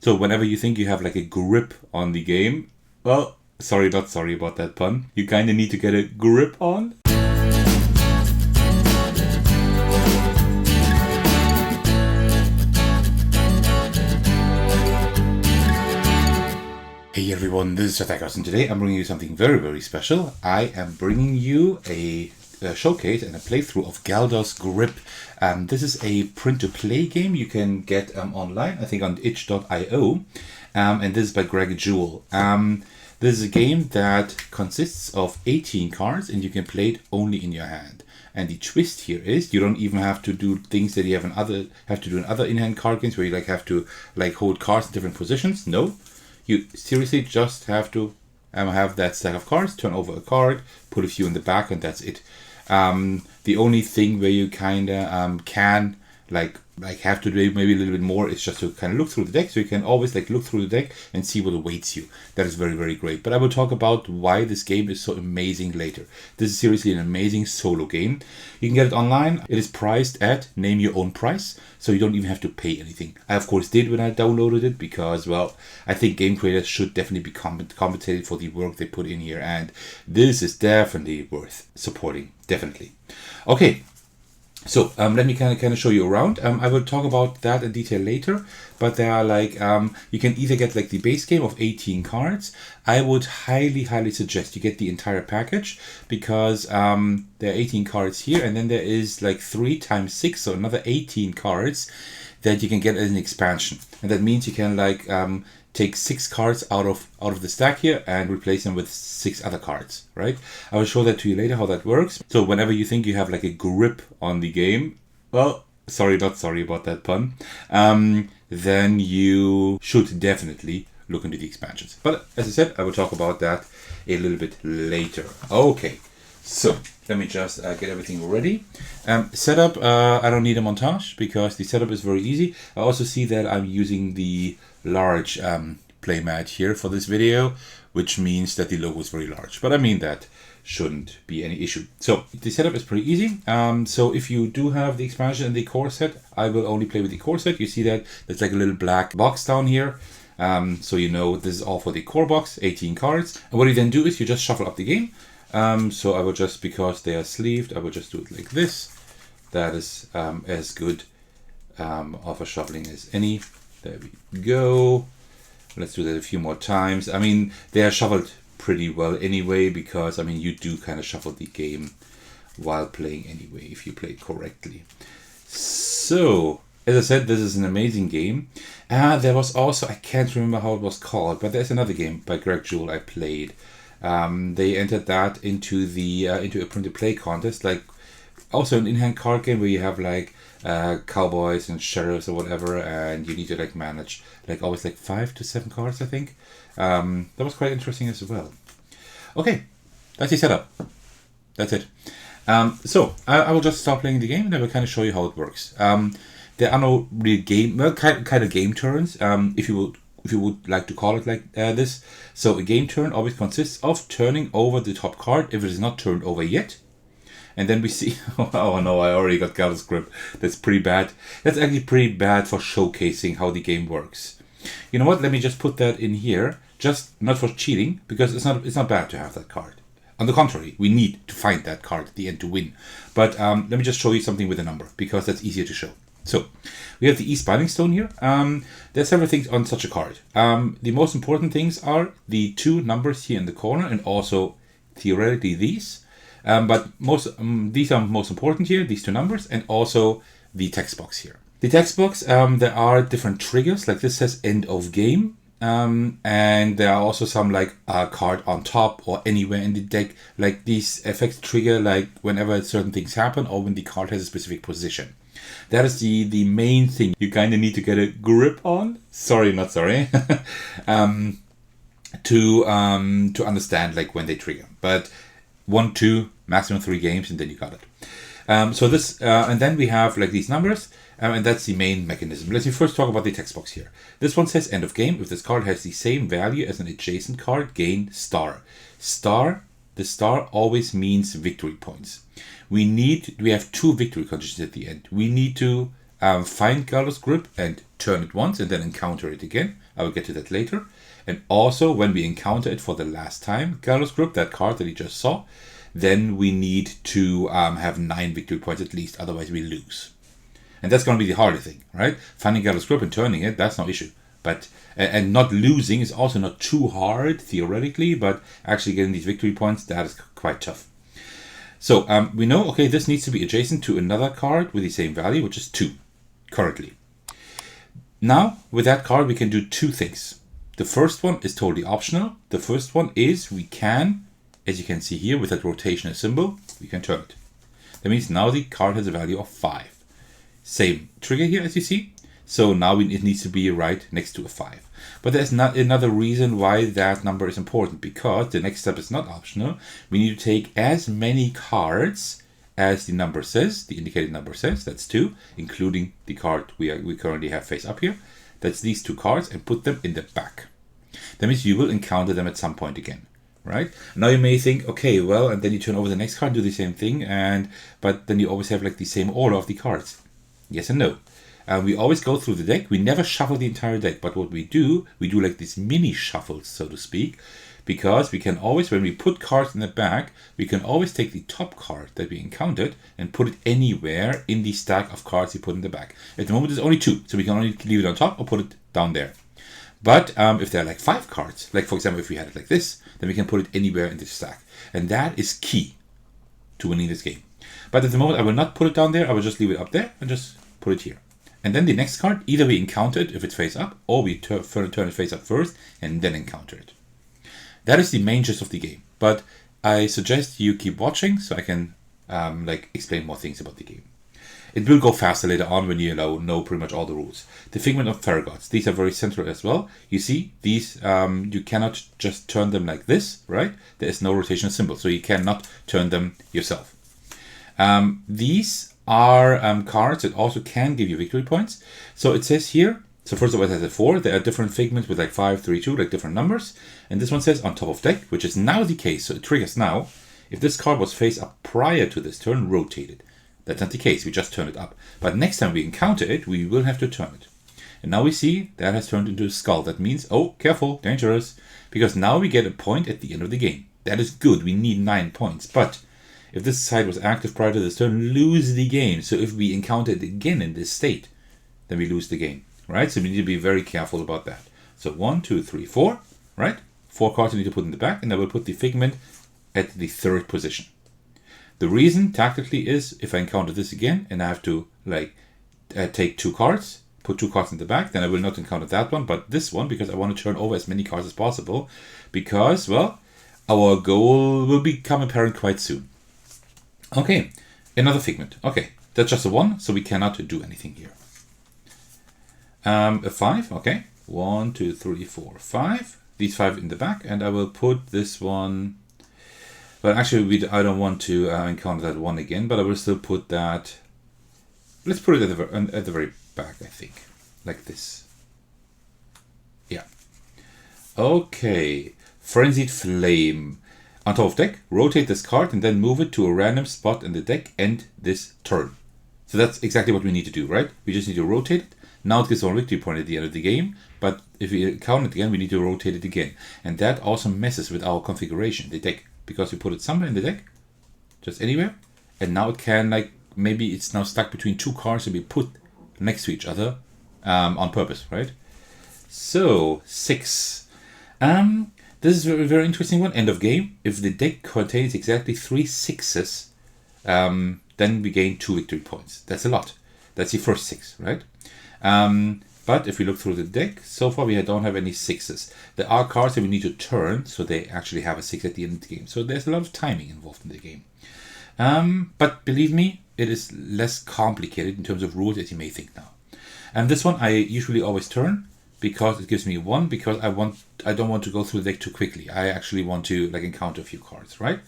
So whenever you think you have like a grip on the game, well, sorry, not sorry about that pun. You kind of need to get a grip on. Hey everyone, this is Thecos, and today I'm bringing you something very, very special. I am bringing you a showcase and a playthrough of Galdor's Grip. This is a print-to-play game you can get online, I think on itch.io, and this is by Gregg Jewell. This is a game that consists of 18 cards, and you can play it only in your hand. And the twist here is you don't even have to do things that you have to do in other in-hand card games where you have to hold cards in different positions. No. You seriously just have to have that stack of cards, turn over a card, put a few in the back, and that's it. The only thing where you kind of can have to do maybe a little bit more is just to kind of look through the deck. So you can always look through the deck and see what awaits you. That is very, very great. But I will talk about why this game is so amazing later. This is seriously an amazing solo game. You can get it online. It is priced at name your own price, so you don't even have to pay anything. I of course did when I downloaded it because, well, I think game creators should definitely be compensated for the work they put in here, and this is definitely worth supporting. Definitely. Okay. So let me kind of show you around. I will talk about that in detail later, but there are you can either get the base game of 18 cards. I would highly suggest you get the entire package because there are 18 cards here, and then there is 3 times 6, so another 18 cards that you can get as an expansion, and that means you can take 6 cards out of the stack here and replace them with 6 other cards, right? I will show that to you later how that works. So whenever you think you have a grip on the game, well, sorry, not sorry about that pun, then you should definitely look into the expansions. But as I said, I will talk about that a little bit later. Okay, so let me just get everything ready. Setup, I don't need a montage because the setup is very easy. I also see that I'm using the large playmat here for this video, which means that the logo is very large, but I mean that shouldn't be any issue. So the setup is pretty easy. So if you do have the expansion and the core set, I will only play with the core set. You see that there's a little black box down here, so you know this is all for the core box, 18 cards. And what you then do is you just shuffle up the game. So I will just, because they are sleeved, I will just do it like this. That is as good of a shuffling as any. There we go. Let's do that a few more times. I mean, they are shuffled pretty well anyway, because, I mean, you do kind of shuffle the game while playing anyway, if you play correctly. So, as I said, this is an amazing game. There was also, I can't remember how it was called, but there's another game by Gregg Jewell I played. They entered that into a print-to-play contest, also an in-hand card game where you have cowboys and sheriffs or whatever, and you need to manage always 5 to 7 cards, I think. That was quite interesting as well. Okay, that's the setup. That's it. So I will just start playing the game and I will kind of show you how it works. There are no real game, well, kind of game turns, if you would like to call it this. So a game turn always consists of turning over the top card if it is not turned over yet. And then we see, oh no, I already got Galdor's Grip. That's pretty bad. That's actually pretty bad for showcasing how the game works. You know what? Let me just put that in here. Just not for cheating, because it's not bad to have that card. On the contrary, we need to find that card at the end to win. But let me just show you something with a number, because that's easier to show. So we have the East Binding Stone here. There's several things on such a card. The most important things are the 2 numbers here in the corner, and also theoretically these. But these are most important here, these 2 numbers, and also the text box here. The text box, there are different triggers, this says end of game, and there are also some a card on top or anywhere in the deck, these effects trigger whenever certain things happen or when the card has a specific position. That is the main thing you kind of need to get a grip on. Sorry, not sorry. to understand when they trigger. But 1, 2, maximum 3 games, and then you got it. So this, and then we have these numbers, and that's the main mechanism. Let's first talk about the text box here. This one says end of game. If this card has the same value as an adjacent card, gain star. The star always means victory points. We have 2 victory conditions at the end. We need to find Galdor's Grip and turn it once and then encounter it again. I will get to that later. And also, when we encounter it for the last time, Galdor's Grip, that card that you just saw, then we need to have 9 victory points at least, otherwise we lose. And that's going to be the harder thing, right? Finding Galdor's Grip and turning it, that's no issue. But and not losing is also not too hard, theoretically, but actually getting these victory points, that is quite tough. So we know, okay, this needs to be adjacent to another card with the same value, which is 2, currently. Now, with that card, we can do 2 things. The first one is totally optional. The first one is we can, as you can see here with that rotational symbol, we can turn it. That means now the card has a value of 5. Same trigger here, as you see. So now it needs to be right next to a 5. But there's not another reason why that number is important, because the next step is not optional. We need to take as many cards as the number says, the indicated number says, that's 2, including the card we currently have face up here. That's these 2 cards, and put them in the back. That means you will encounter them at some point again, right? Now you may think, okay, well, and then you turn over the next card, do the same thing, but then you always have like the same order of the cards. Yes and no. We always go through the deck. We never shuffle the entire deck, but what we do like these mini shuffles, so to speak, because we can always, when we put cards in the back, we can always take the top card that we encountered and put it anywhere in the stack of cards we put in the back. At the moment, there's only 2, so we can only leave it on top or put it down there. But if there are like 5 cards, like for example, if we had it like this, then we can put it anywhere in the stack. And that is key to winning this game. But at the moment, I will not put it down there. I will just leave it up there and just put it here. And then the next card, either we encounter it if it's face up, or we turn it face up first and then encounter it. That is the main gist of the game. But I suggest you keep watching so I can explain more things about the game. It will go faster later on when you know pretty much all the rules. The Figment of Thecos. These are very central as well. You see, these you cannot just turn them like this, right? There is no rotational symbol, so you cannot turn them yourself. These are cards that also can give you victory points. So it says here, so first of all it has a 4. There are different figments with like 5, 3, 2, like different numbers. And this one says on top of deck, which is now the case, so it triggers now. If this card was face up prior to this turn, rotate it. That's not the case, we just turn it up. But next time we encounter it, we will have to turn it. And now we see that has turned into a skull. That means, oh, careful, dangerous. Because now we get a point at the end of the game. That is good, we need 9 points. But if this side was active prior to this turn, lose the game. So if we encounter it again in this state, then we lose the game, right? So we need to be very careful about that. So 1, 2, 3, 4, right? 4 cards we need to put in the back, and I will put the figment at the 3rd position. The reason tactically is if I encounter this again and I have to take 2 cards, put 2 cards in the back, then I will not encounter that one, but this one, because I want to turn over as many cards as possible, because, well, our goal will become apparent quite soon. Okay, another figment. Okay, that's just a 1, so we cannot do anything here. A 5, okay. 1, 2, 3, 4, 5. These 5 in the back, and I will put this one. Well, actually, I don't want to encounter that 1 again, but I will still put that. Let's put it at the very back, I think, like this. Yeah. Okay, Frenzied Flame. On top of deck, rotate this card and then move it to a random spot in the deck end this turn. So that's exactly what we need to do, right? We just need to rotate it. Now it gives one victory point at the end of the game, but if we count it again, we need to rotate it again. And that also messes with our configuration, the deck, because we put it somewhere in the deck, just anywhere, and now it can, maybe it's now stuck between 2 cards to be put next to each other on purpose, right? So, 6. This is a very, very interesting one. End of game. If the deck contains exactly 3 6s, then we gain 2 victory points. That's a lot. That's the first 6, right? But if we look through the deck, so far we don't have any 6s. There are cards that we need to turn, so they actually have a 6 at the end of the game. So there's a lot of timing involved in the game. But believe me, it is less complicated in terms of rules as you may think now. And this one I usually always turn, because it gives me 1, because I don't want to go through the deck too quickly. I actually want to encounter a few cards, right?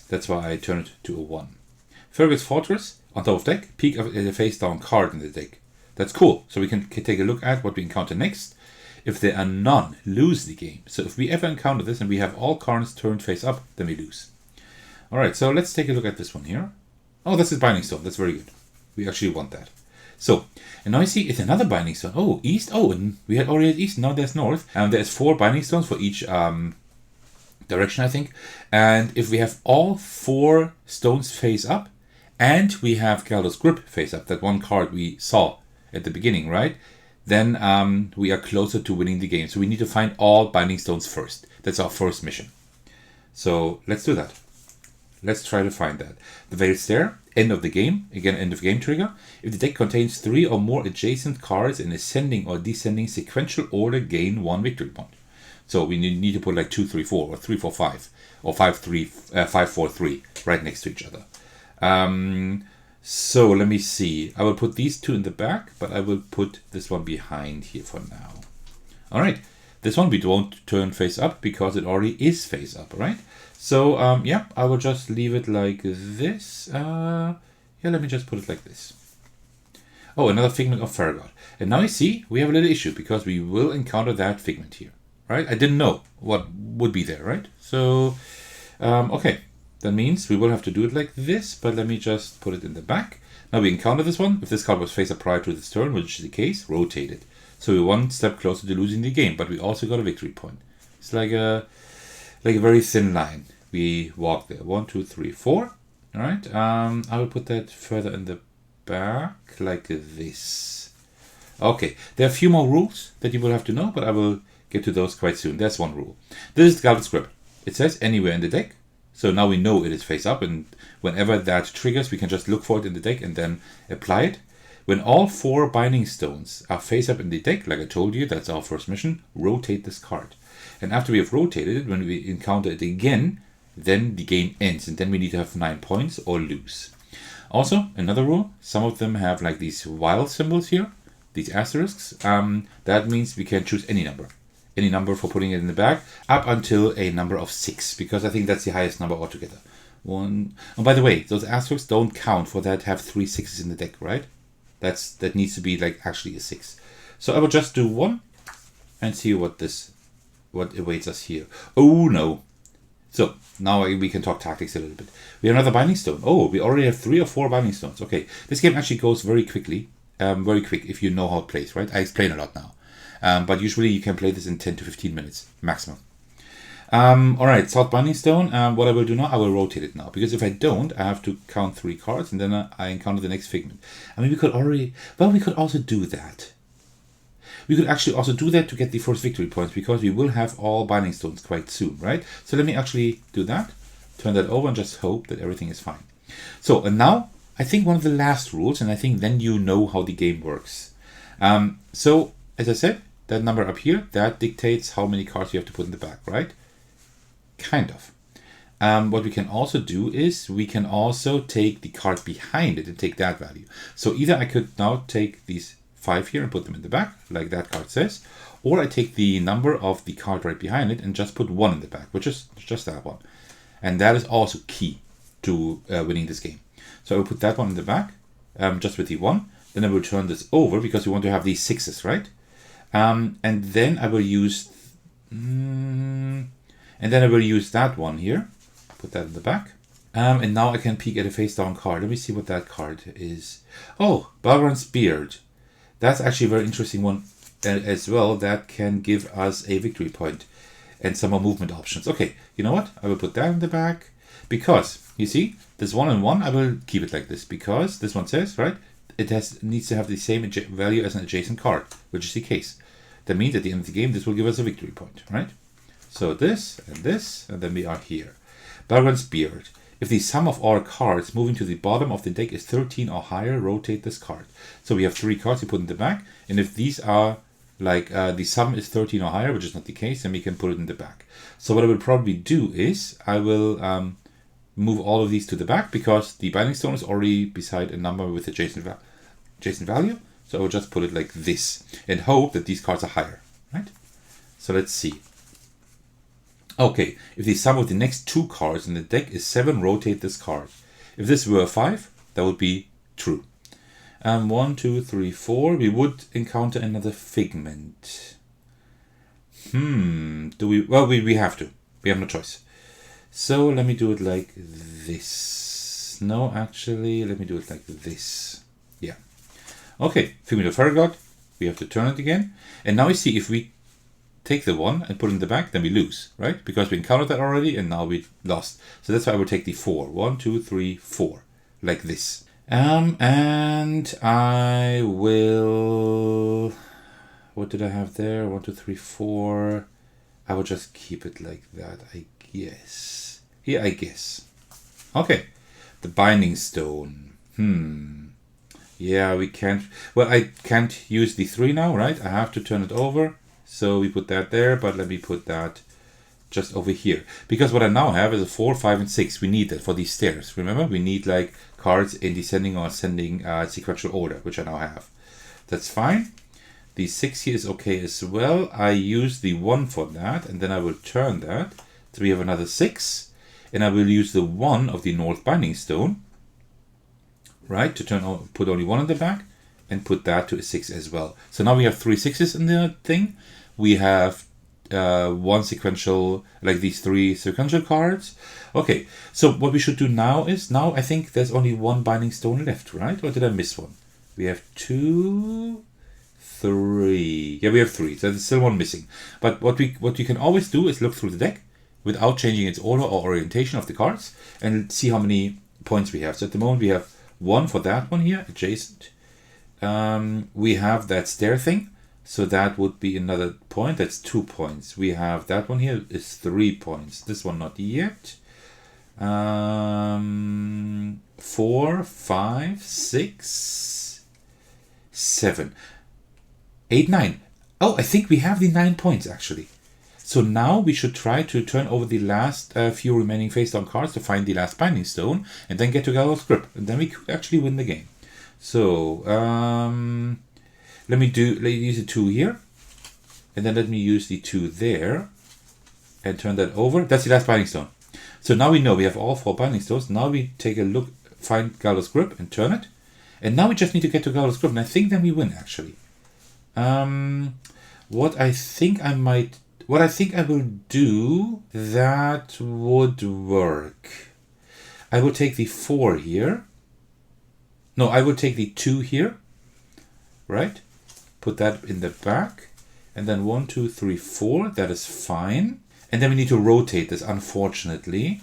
That's why I turn it to a 1. Fergus Fortress, on top of deck, peek of a face down card in the deck. That's cool. So we can take a look at what we encounter next. If there are none, lose the game. So if we ever encounter this and we have all cards turned face up, then we lose. Alright, so let's take a look at this one here. Oh, this is Binding Stone. That's very good. We actually want that. So, and now I see it's another binding stone. Oh, east. Oh, and we had already had east. Now there's north. And there's 4 binding stones for each direction, I think. And if we have all 4 stones face up, and we have Galdor's Grip face up, that one card we saw at the beginning, right? Then we are closer to winning the game. So we need to find all binding stones first. That's our first mission. So let's do that. Let's try to find that. The Veiled Stare, end of the game. Again, end of game trigger. If the deck contains 3 or more adjacent cards in ascending or descending sequential order, gain 1 victory point. So we need to put like 2, 3, 4, or 3, 4, 5, or 5, 3, 5, 4, 3 right next to each other. So let me see. I will put these 2 in the back, but I will put this one behind here for now. All right. This one we won't turn face up because it already is face up, right? So yeah, I will just leave it like this. Yeah, let me just put it like this. Oh, another Figment of Farragut. And now you see we have a little issue because we will encounter that Figment here, right? I didn't know what would be there, right? So, okay. That means we will have to do it like this, but let me just put it in the back. Now we encounter this one. If this card was face up prior to this turn, which is the case, rotate it. So we're 1 step closer to losing the game, but we also got a victory point. It's like a very thin line. We walk there. 1, 2, 3, 4. All right. I will put that further in the back like this. Okay. There are a few more rules that you will have to know, but I will get to those quite soon. There's one rule. This is Galdor's Grip. It says anywhere in the deck. So now we know it is face up, and whenever that triggers, we can just look for it in the deck and then apply it. When all 4 binding stones are face up in the deck, like I told you, that's our first mission, rotate this card. And after we have rotated it, when we encounter it again, then the game ends, and then we need to have 9 points or lose. Also, another rule, some of them have like these wild symbols here, these asterisks. That means we can choose any number for putting it in the bag, up until a number of 6, because I think that's the highest number altogether. 1. Oh, by the way, those asterisks don't count for that have 3 6s in the deck, right? That needs to be like actually a 6. So I will just do 1 and see what awaits us here. Oh no. So now we can talk tactics a little bit. We have another binding stone. Oh, we already have 3 or 4 binding stones. Okay, this game actually goes very quickly, very quick if you know how it plays, right? I explain a lot now. But usually you can play this in 10 to 15 minutes maximum. Alright, South Binding Stone. What I will do now, I will rotate it now. Because if I don't, I have to count 3 cards and then I encounter the next Figment. I mean, we could also do that. We could actually also do that to get the first victory points because we will have all Binding Stones quite soon, right? So let me actually do that. Turn that over and just hope that everything is fine. So, and now, I think one of the last rules, and I think then you know how the game works. So, as I said, that number up here, that dictates how many cards you have to put in the back, right? Kind of. What we can also do is we can also take the card behind it and take that value. So either I could now take these 5 here and put them in the back, like that card says, or I take the number of the card right behind it and just put 1 in the back, which is just that one. And that is also key to winning this game. So I will put that one in the back, just with the 1. Then I will turn this over because we want to have these 6s, right? And then I will use that one here. Put that in the back. And now I can peek at a face down card. Let me see what that card is. Oh, Balgran's Beard. That's actually a very interesting one as well. That can give us a victory point and some more movement options. Okay, you know what? I will put that in the back because you see this 1 and 1. I will keep it like this because this one says, right? It needs to have the same value as an adjacent card, which is the case. That means at the end of the game, this will give us a victory point, right? So this, and then we are here. Balgran's Beard. If the sum of all cards moving to the bottom of the deck is 13 or higher, rotate this card. So we have 3 cards we put in the back, and if these are like the sum is 13 or higher, which is not the case, then we can put it in the back. So what I will probably do is I will move all of these to the back because the binding stone is already beside a number with adjacent value. So I will just put it like this and hope that these cards are higher, right? So let's see. Okay, if the sum of the next 2 cards in the deck is 7, rotate this card. If this were a 5, that would be true. 1, 2, 3, 4. We would encounter another Figment. Do we? Well, we have to. We have no choice. So let me do it like this. No, actually, let me do it like this. Yeah. Okay, Figment of Fairy we have to turn it again. And now we see if we take the 1 and put it in the back, then we lose, right? Because we encountered that already and now we lost. So that's why I will take the 4. 1, 2, 3, 4. Like this. And I will... What did I have there? 1, 2, 3, 4. I will just keep it like that, I guess. Yeah, I guess. Okay. The Binding Stone. Yeah, we can't... Well, I can't use the 3 now, right? I have to turn it over. So we put that there, but let me put that just over here. Because what I now have is a 4, 5, and 6. We need that for these stairs. Remember, we need like cards in descending or ascending sequential order, which I now have. That's fine. The 6 here is okay as well. I use the 1 for that, and then I will turn that. So we have another 6. And I will use the 1 of the North Binding Stone, right, to put only 1 in the back, and put that to a 6 as well. So now we have 3 6s in the thing. We have 1 sequential, like these 3 sequential cards. Okay, so what we should do now is, now I think there's only 1 Binding Stone left, right? Or did I miss one? We have 2, 3. Yeah, we have 3. So there's still 1 missing. But what you can always do is look through the deck without changing its order or orientation of the cards and see how many points we have. So at the moment we have 1 for that one here, adjacent. We have that stair thing, so that would be another point. That's 2 points. We have that one here is 3 points. This one not yet. 4, 5, 6, 7, 8, 9. Oh, I think we have the 9 points actually. So now we should try to turn over the last few remaining face down cards to find the last Binding Stone and then get to Galdor's Grip. And then we could actually win the game. So let me use the 2 here. And then let me use the 2 there. And turn that over. That's the last Binding Stone. So now we know we have all 4 Binding Stones. Now we take a look, find Galdor's Grip and turn it. And now we just need to get to Galdor's Grip. And I think then we win actually. What I think I will do, that would work. I will take the 4 here. No, I will take the 2 here. Right? Put that in the back. And then 1, 2, 3, 4. That is fine. And then we need to rotate this, unfortunately.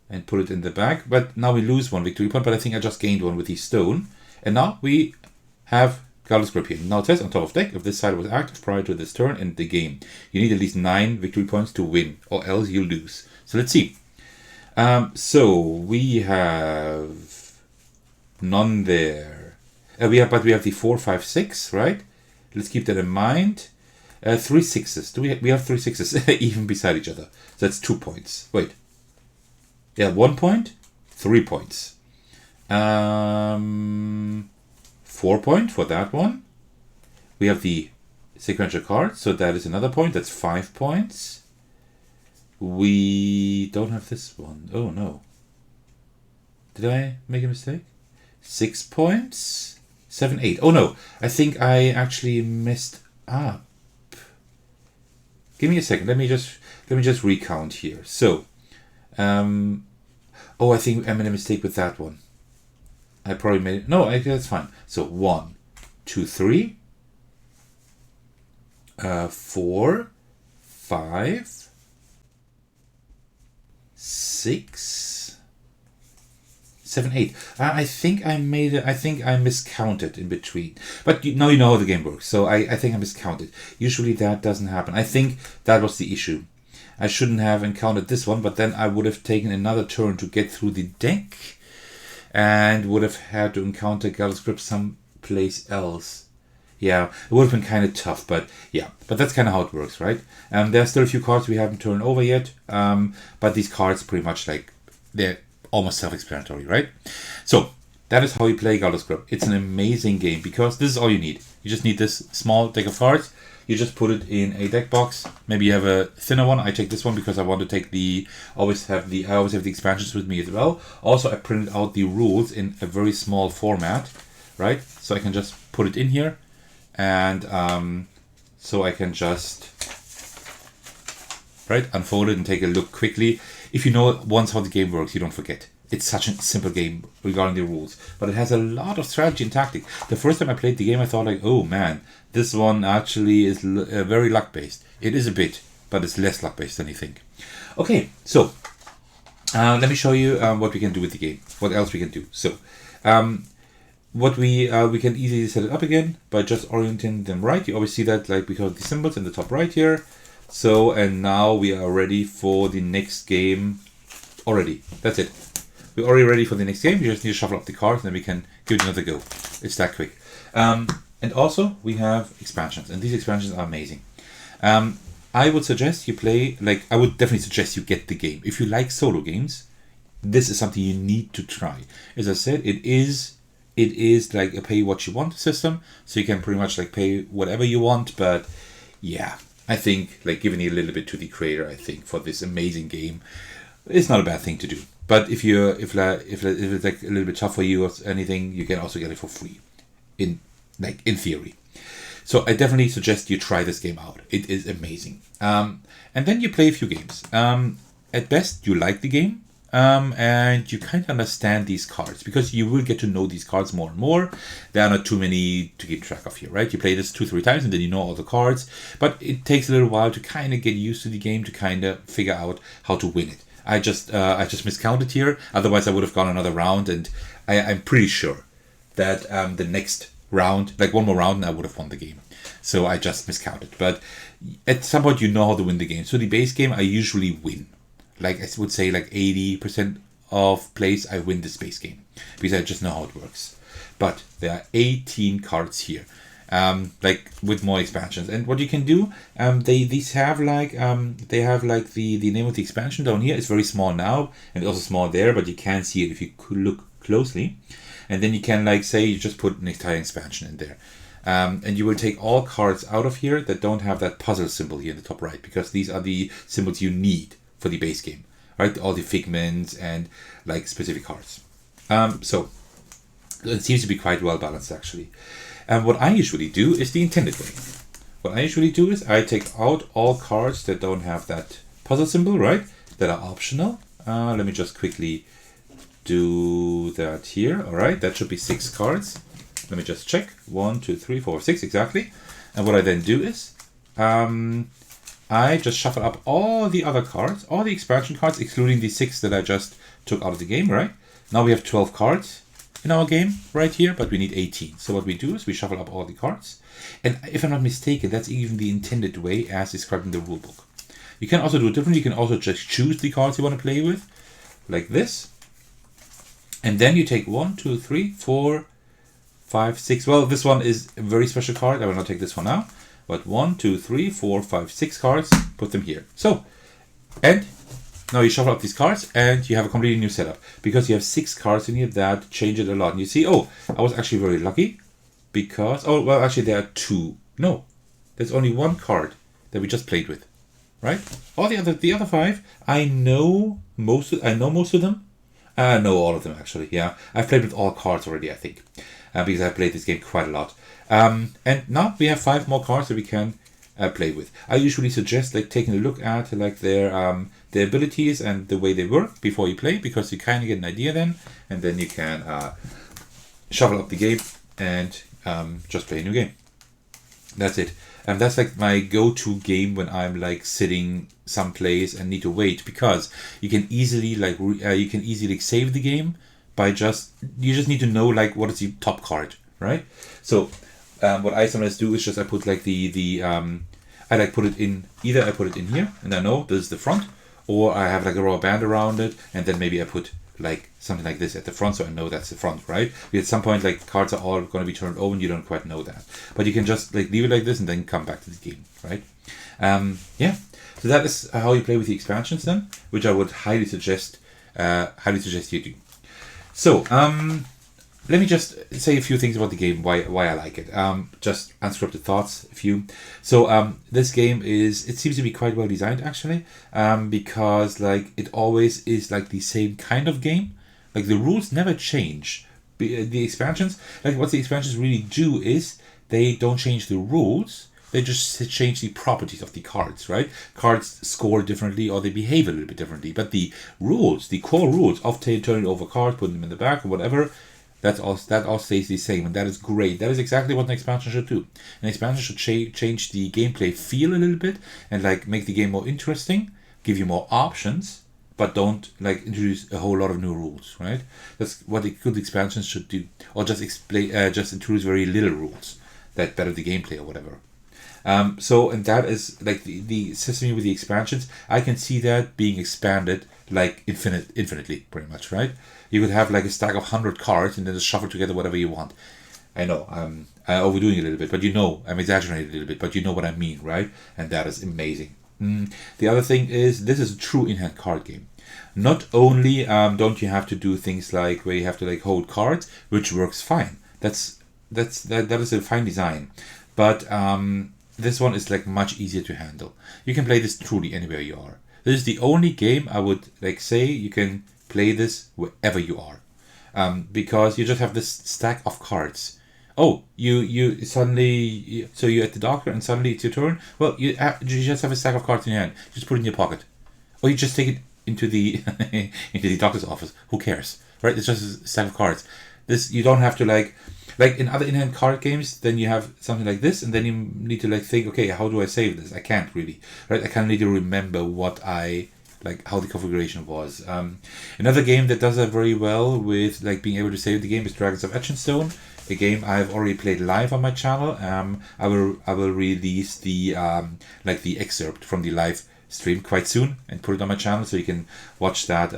And put it in the back. But now we lose 1 victory point. But I think I just gained 1 with the stone. And now we have Galdor's Grip here. Now it says on top of deck, if this side was active prior to this turn and the game, you need at least 9 victory points to win, or else you lose. So let's see. So we have none there. We have the 4, 5, 6, right? Let's keep that in mind. 3 6s. We have 3 6s even beside each other. So that's 2 points. Wait. Yeah, 1 point, 3 points. 4 point for that one. We have the sequential card, so that is another point. That's 5 points. We don't have this one. Oh no. Did I make a mistake? 6 points. 7, 8. Oh no. I think I actually messed up. Give me a second. Let me just recount here. So, I think I made a mistake with that one. I probably made it. No, that's fine. So 1, 2, 3, 4, 5, 6, 7, 8. I think I made it. I think I miscounted in between. But now you know how the game works. So I think I miscounted. Usually that doesn't happen. I think that was the issue. I shouldn't have encountered this one, but then I would have taken another turn to get through the deck. And would have had to encounter Galdor's Grip someplace else. Yeah, it would have been kind of tough, but yeah. But that's kind of how it works, right? There are still a few cards we haven't turned over yet. But these cards pretty much they're almost self-explanatory, right? So, that is how you play Galdor's Grip. It's an amazing game because this is all you need. You just need this small deck of cards. You just put it in a deck box. Maybe you have a thinner one. I take this one because I want to take I always have the expansions with me as well. Also, I printed out the rules in a very small format, right? So I can just put it in here, and so I can just unfold it and take a look quickly. If you know once how the game works, you don't forget. it's such a simple game regarding the rules, but it has a lot of strategy and tactic. The first time I played the game, I thought like, oh man, this one actually is very luck based. It is a bit, but it's less luck based than you think. Okay, so let me show you what we can do with the game. What else we can do? So, what we can easily set it up again by just orienting them right. You always see that like because of the symbols in the top right here. So, and now we are ready for the next game already. That's it. We're already ready for the next game. You just need to shuffle up the cards and then we can give it another go. It's that quick. And also we have expansions, and these expansions are amazing. I would suggest you play, like, I would definitely suggest you get the game. If you like solo games, this is something you need to try. As I said, it is like a pay what you want system, so you can pretty much like pay whatever you want. But yeah, I think like giving a little bit to the creator, I think for this amazing game, it's not a bad thing to do. But if it's like a little bit tough for you or anything, you can also get it for free, in theory. So I definitely suggest you try this game out. It is amazing. And then you play a few games. At best, you like the game. And you kind of understand these cards because you will get to know these cards more and more. There are not too many to keep track of here, right? You play this 2-3 times and then you know all the cards. But it takes a little while to kind of get used to the game, to kind of figure out how to win it. I just miscounted here. Otherwise, I would have gone another round. And I'm pretty sure that the next round, like one more round, and I would have won the game. So I just miscounted. But at some point, you know how to win the game. So the base game, I usually win. Like I would say, like 80% of plays, I win this base game because I just know how it works. But there are 18 cards here, like with more expansions. And what you can do, they have like the name of the expansion down here. It's very small now and also small there, but you can see it if you look closely. And then you can like say you just put an entire expansion in there. And you will take all cards out of here that don't have that puzzle symbol here in the top right, because these are the symbols you need for the base game, right? All the figments and like specific cards. So it seems to be quite well balanced actually. And what I usually do is the intended way. What I usually do is I take out all cards that don't have that puzzle symbol, right? That are optional. Let me just quickly do that here. All right, that should be 6 cards. Let me just check. 1, 2, 3, 4, 6 exactly. And what I then do is I just shuffle up all the other cards, all the expansion cards, excluding the 6 that I just took out of the game, right? Now we have 12 cards in our game right here, but we need 18. So what we do is we shuffle up all the cards. And if I'm not mistaken, that's even the intended way as described in the rulebook. You can also do it differently. You can also just choose the cards you want to play with, like this. And then you take 1, 2, 3, 4, 5, 6. Well, this one is a very special card. I will not take this one now. But 1, 2, 3, 4, 5, 6 cards. Put them here. So, and now you shuffle up these cards and you have a completely new setup. Because you have 6 cards in here that change it a lot. And you see, oh, I was actually very lucky. Because, oh, well, actually there are 2. No, there's only 1 card that we just played with. Right? All the other 5, I know most of them. I know all of them actually, yeah. I've played with all cards already, I think. Because I've played this game quite a lot. And now we have 5 more cards that we can play with. I usually suggest like taking a look at like their abilities and the way they work before you play, because you kind of get an idea then, and then you can shuffle up the game and just play a new game. That's it. And that's like my go-to game when I'm like sitting someplace and need to wait, because you can easily save the game by you just need to know like what is the top card, right? So what I sometimes do is just I put like I put it in here and I know this is the front, or I have like a rubber band around it and then maybe I put like something like this at the front so I know that's the front, right? Because at some point like cards are all going to be turned over and you don't quite know that, but you can just like leave it like this and then come back to the game, right? Yeah, so that is how you play with the expansions then, which I would highly suggest you do. So let me just say a few things about the game, why I like it. Just unscripted thoughts, a few. So this game it seems to be quite well designed actually, because like it always is like the same kind of game. Like the rules never change. The expansions, like what the expansions really do is they don't change the rules, They just change the properties of the cards, right? Cards score differently or they behave a little bit differently. But the rules, the core rules of turning over cards, putting them in the back or whatever, that all stays the same, and that is great. That is exactly what an expansion should do. An expansion should change the gameplay feel a little bit and like make the game more interesting, give you more options, but don't like introduce a whole lot of new rules, right? That's what a good expansions should do, or just just introduce very little rules that better the gameplay or whatever. And that is like the system with the expansions. I can see that being expanded like infinitely, pretty much, right? You could have like a stack of 100 cards and then just shuffle together whatever you want. I know I'm overdoing it a little bit, but I'm exaggerating a little bit, but you know what I mean, right? And that is amazing. The other thing is this is a true in-hand card game. Not only don't you have to do things like where you have to like hold cards, which works fine. That is a fine design, but this one is like much easier to handle. You can play this truly anywhere you are. This is the only game I would like say you can play this wherever you are, because you just have this stack of cards. Oh, you suddenly, so you're at the doctor and suddenly it's your turn. Well, you just have a stack of cards in your hand. Just put it in your pocket, or you just take it into the into the doctor's office. Who cares, right? It's just a stack of cards. This you don't have to like in other in-hand card games. Then you have something like this, and then you need to like think, okay, how do I save this? I can't really, right? I kind of need to remember how the configuration was. Another game that does that very well with like being able to save the game is Dragons of Etchenstone, a game I've already played live on my channel. I will release the the excerpt from the live stream quite soon and put it on my channel so you can watch that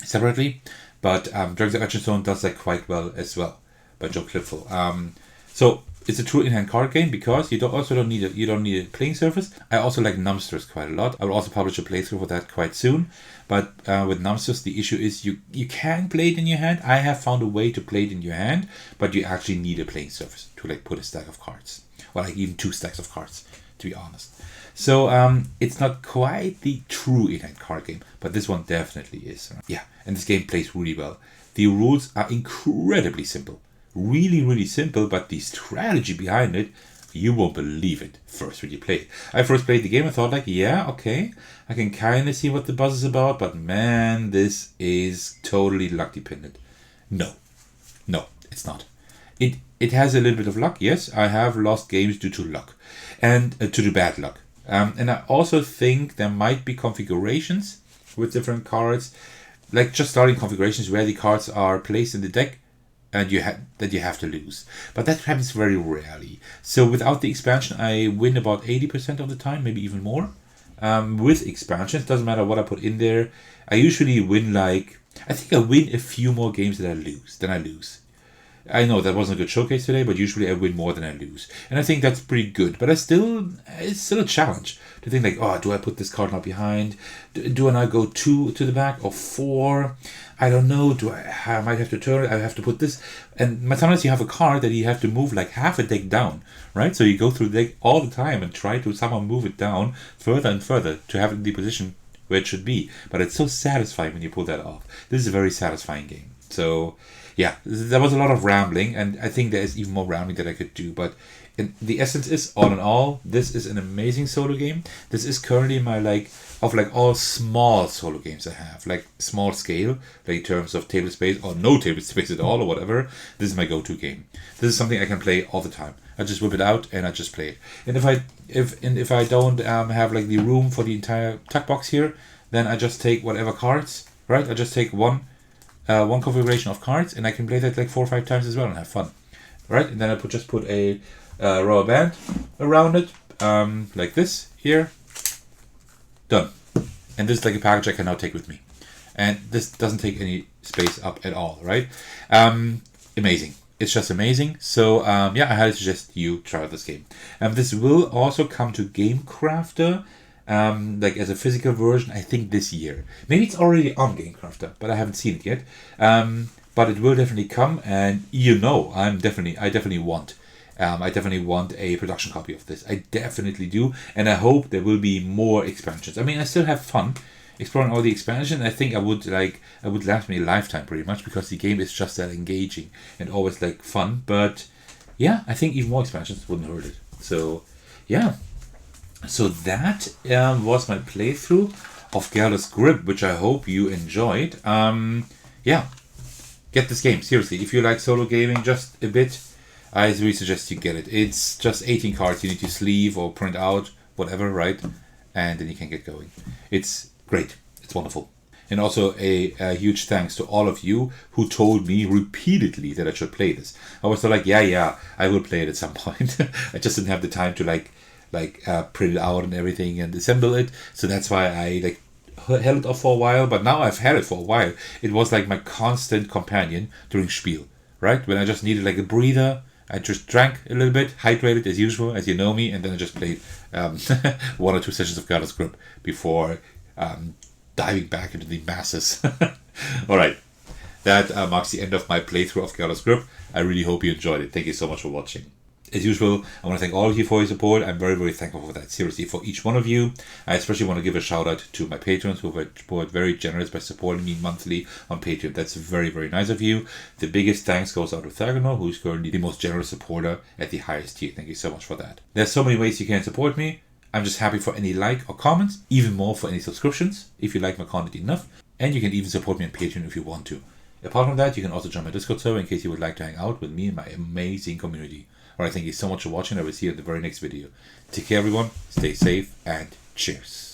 separately. But Dragons of Etchenstone does that quite well as well by Joe Clipful. So it's a true in-hand card game because you don't need a playing surface. I also like Numsters quite a lot. I will also publish a playthrough for that quite soon. But with Numsters, the issue is you can play it in your hand. I have found a way to play it in your hand, but you actually need a playing surface to like put a stack of cards, or like even 2 stacks of cards, to be honest. So it's not quite the true in-hand card game, but this one definitely is. Yeah, and this game plays really well. The rules are incredibly simple. Really, really simple, but the strategy behind it, you won't believe it first when you play it. I first played the game and thought like, yeah, okay, I can kind of see what the buzz is about, but man, this is totally luck dependent. No, it's not. It has a little bit of luck, yes. I have lost games due to luck, and to the bad luck. And I also think there might be configurations with different cards, like just starting configurations where the cards are placed in the deck, and you have to lose. But that happens very rarely. So without the expansion, I win about 80% of the time, maybe even more. With expansions, doesn't matter what I put in there. I usually win I think I win a few more games than I lose. I know that wasn't a good showcase today, but usually I win more than I lose. And I think that's pretty good. But it's still a challenge to think like, oh, do I put this card now behind? Do I now go 2 to the back or 4? I don't know. I might have to turn it. I have to put this. And sometimes you have a card that you have to move like half a deck down, right? So you go through the deck all the time and try to somehow move it down further and further to have it in the position where it should be. But it's so satisfying when you pull that off. This is a very satisfying game. So yeah, there was a lot of rambling, and I think there is even more rambling that I could do. But the essence is, all in all, this is an amazing solo game. This is currently my all small solo games I have, like small scale, like in terms of table space or no table space at all or whatever. This is my go-to game. This is something I can play all the time. I just whip it out and I just play it. And if I don't have like the room for the entire tuck box here, then I just take whatever cards, right? I just take one configuration of cards, and I can play that like 4 or 5 times as well and have fun, right? And then I just put a rubber band around it, like this here. Done. And this is like a package I can now take with me, and this doesn't take any space up at all, right? Amazing. It's just amazing. So yeah, I highly suggest you try out this game. This will also come to Game Crafter, like as a physical version, I think this year. Maybe it's already on Game Crafter, but I haven't seen it yet. But it will definitely come, and I definitely want a production copy of this. I definitely do, and I hope there will be more expansions. I mean, I still have fun exploring all the expansions. I think I would last me a lifetime pretty much, because the game is just that engaging and always like fun. But yeah, I think even more expansions wouldn't hurt it. So, yeah. So that was my playthrough of Galdor's Grip, which I hope you enjoyed. Yeah, get this game, seriously. If you like solo gaming just a bit, I really suggest you get it. It's just 18 cards you need to sleeve or print out, whatever, right? And then you can get going. It's great. It's wonderful. And also a huge thanks to all of you who told me repeatedly that I should play this. I was like, yeah, I will play it at some point. I just didn't have the time to print it out and everything and assemble it. So that's why I held it off for a while. But now I've had it for a while. It was like my constant companion during Spiel, right? When I just needed like a breather, I just drank a little bit, hydrated as usual, as you know me, and then I just played 1 or 2 sessions of Galdor's Grip before diving back into the masses. All right, that marks the end of my playthrough of Galdor's Grip. I really hope you enjoyed it. Thank you so much for watching. As usual, I want to thank all of you for your support. I'm very, very thankful for that. Seriously, for each one of you. I especially want to give a shout out to my patrons who were very generous by supporting me monthly on Patreon. That's very, very nice of you. The biggest thanks goes out to Thecos, who's currently the most generous supporter at the highest tier. Thank you so much for that. There's so many ways you can support me. I'm just happy for any like or comments, even more for any subscriptions, if you like my content enough. And you can even support me on Patreon if you want to. Apart from that, you can also join my Discord server in case you would like to hang out with me and my amazing community. Alright, thank you so much for watching. I will see you in the very next video. Take care, everyone. Stay safe and cheers.